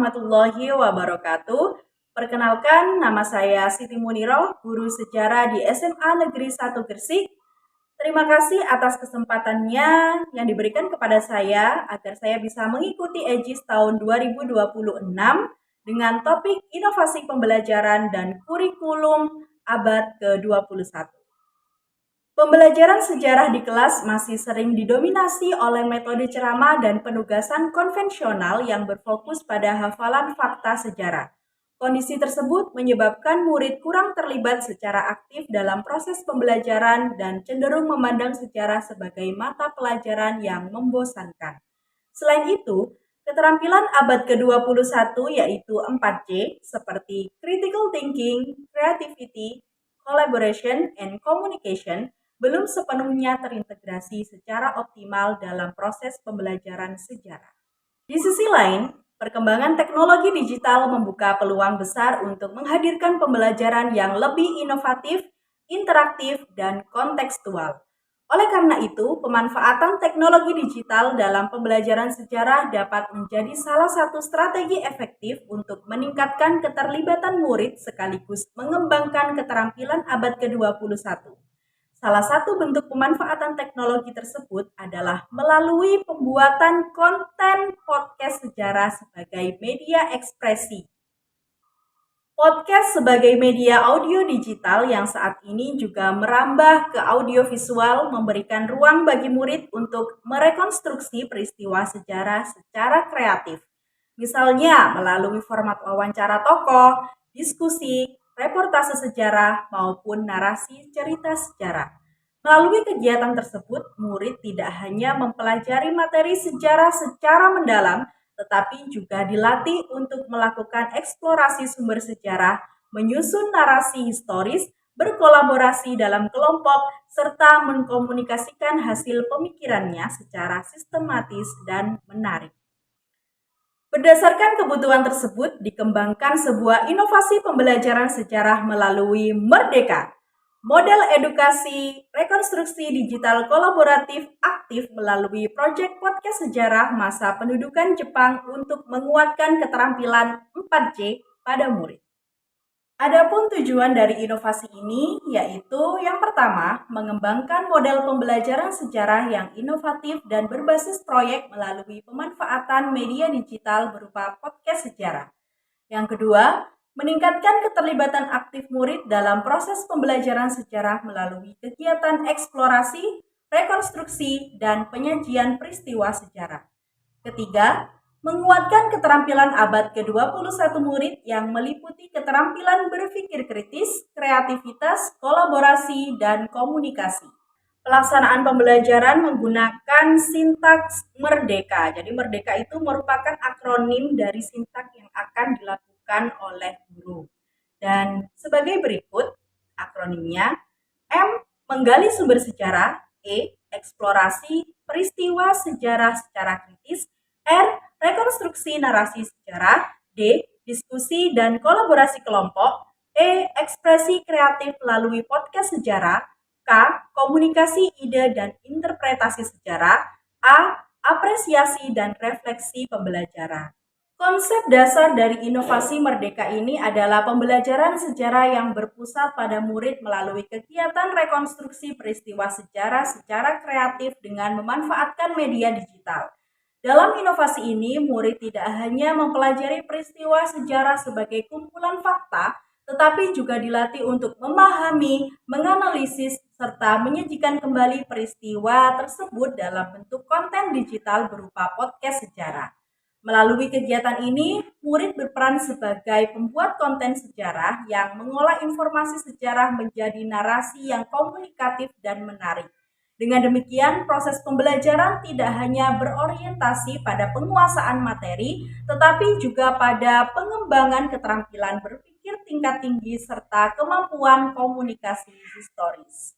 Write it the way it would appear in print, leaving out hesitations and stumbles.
warahmatullahi wabarakatuh. Perkenalkan, nama saya Siti Muniroh, guru sejarah di SMA Negeri 1 Gresik. Terima kasih atas kesempatannya yang diberikan kepada saya agar saya bisa mengikuti EJIS tahun 2026 dengan topik inovasi pembelajaran dan kurikulum abad ke-21. Pembelajaran sejarah di kelas masih sering didominasi oleh metode ceramah dan penugasan konvensional yang berfokus pada hafalan fakta sejarah. Kondisi tersebut menyebabkan murid kurang terlibat secara aktif dalam proses pembelajaran dan cenderung memandang sejarah sebagai mata pelajaran yang membosankan. Selain itu, keterampilan abad ke-21 yaitu 4C seperti critical thinking, creativity, collaboration, and communication belum sepenuhnya terintegrasi secara optimal dalam proses pembelajaran sejarah. Di sisi lain, perkembangan teknologi digital membuka peluang besar untuk menghadirkan pembelajaran yang lebih inovatif, interaktif, dan kontekstual. Oleh karena itu, pemanfaatan teknologi digital dalam pembelajaran sejarah dapat menjadi salah satu strategi efektif untuk meningkatkan keterlibatan murid sekaligus mengembangkan keterampilan abad ke-21. Salah satu bentuk pemanfaatan teknologi tersebut adalah melalui pembuatan konten podcast sejarah sebagai media ekspresi. Podcast sebagai media audio digital yang saat ini juga merambah ke audiovisual memberikan ruang bagi murid untuk merekonstruksi peristiwa sejarah secara kreatif. Misalnya melalui format wawancara tokoh, diskusi, reportase sejarah, maupun narasi cerita sejarah. Melalui kegiatan tersebut, murid tidak hanya mempelajari materi sejarah secara mendalam, tetapi juga dilatih untuk melakukan eksplorasi sumber sejarah, menyusun narasi historis, berkolaborasi dalam kelompok, serta mengkomunikasikan hasil pemikirannya secara sistematis dan menarik. Berdasarkan kebutuhan tersebut, dikembangkan sebuah inovasi pembelajaran sejarah melalui Merdeka. Model edukasi rekonstruksi digital kolaboratif aktif melalui proyek podcast sejarah masa pendudukan Jepang untuk menguatkan keterampilan 4C pada murid. Adapun tujuan dari inovasi ini yaitu yang pertama, mengembangkan model pembelajaran sejarah yang inovatif dan berbasis proyek melalui pemanfaatan media digital berupa podcast sejarah. Yang kedua, meningkatkan keterlibatan aktif murid dalam proses pembelajaran sejarah melalui kegiatan eksplorasi, rekonstruksi, dan penyajian peristiwa sejarah. Ketiga, menguatkan keterampilan abad ke-21 murid yang meliputi keterampilan berpikir kritis, kreativitas, kolaborasi, dan komunikasi. Pelaksanaan pembelajaran menggunakan sintaks Merdeka. Jadi Merdeka itu merupakan akronim dari sintaks yang akan dilakukan oleh guru. Dan sebagai berikut akronimnya: M. Menggali sumber sejarah. E. Eksplorasi peristiwa sejarah secara kritis. R. Rekonstruksi narasi sejarah. D. Diskusi dan kolaborasi kelompok. E. Ekspresi kreatif melalui podcast sejarah. K. Komunikasi ide dan interpretasi sejarah. A. Apresiasi dan refleksi pembelajaran. Konsep dasar dari inovasi Merdeka ini adalah pembelajaran sejarah yang berpusat pada murid melalui kegiatan rekonstruksi peristiwa sejarah secara kreatif dengan memanfaatkan media digital. Dalam inovasi ini, murid tidak hanya mempelajari peristiwa sejarah sebagai kumpulan fakta, tetapi juga dilatih untuk memahami, menganalisis, serta menyajikan kembali peristiwa tersebut dalam bentuk konten digital berupa podcast sejarah. Melalui kegiatan ini, murid berperan sebagai pembuat konten sejarah yang mengolah informasi sejarah menjadi narasi yang komunikatif dan menarik. Dengan demikian, proses pembelajaran tidak hanya berorientasi pada penguasaan materi, tetapi juga pada pengembangan keterampilan berpikir tingkat tinggi serta kemampuan komunikasi historis.